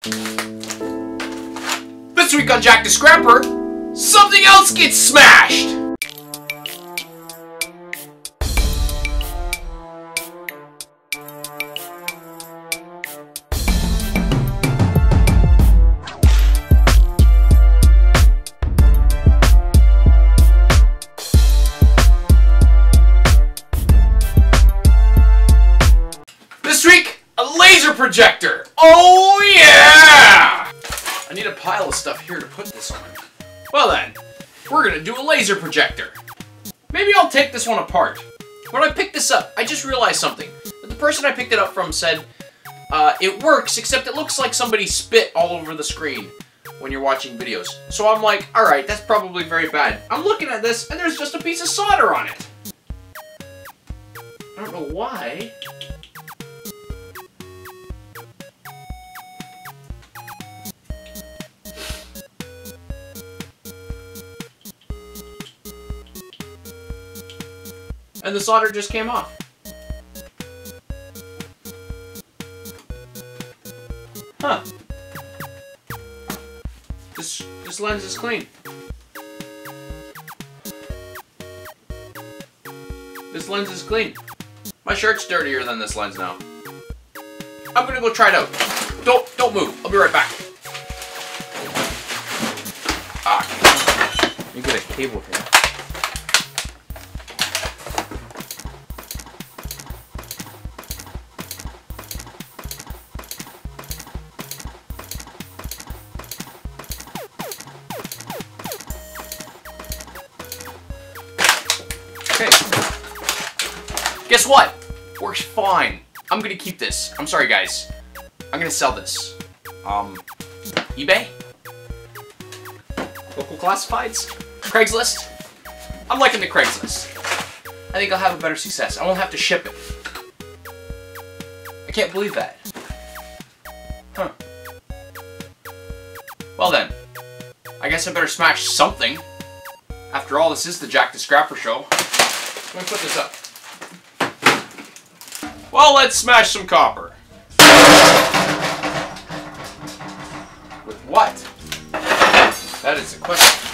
This week on Jack the Scrapper, something else gets smashed! This week, a laser projector! Oh yeah! I need a pile of stuff here to put this on. Well then, we're gonna do a laser projector. Maybe I'll take this one apart. When I picked this up, I just realized something. The person I picked it up from said, it works, except it looks like somebody spit all over the screen when you're watching videos. So I'm like, alright, that's probably very bad. I'm looking at this, and there's just a piece of solder on it. I don't know why. And the solder just came off. Huh. This lens is clean. This lens is clean. My shirt's dirtier than this lens now. I'm gonna go try it out. Don't move. I'll be right back. Ah. You get a cable here. Okay. Guess what? Works fine. I'm gonna keep this. I'm sorry, guys. I'm gonna sell this. eBay? Local classifieds? Craigslist? I'm liking the Craigslist. I think I'll have a better success. I won't have to ship it. I can't believe that. Huh. Well then. I guess I better smash something. After all, this is the Jack the Scrapper show. Let me put this up. Well, let's smash some copper. With what? That is the question.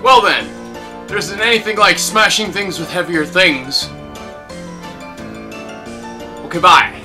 Well then, there isn't anything like smashing things with heavier things. Okay, bye.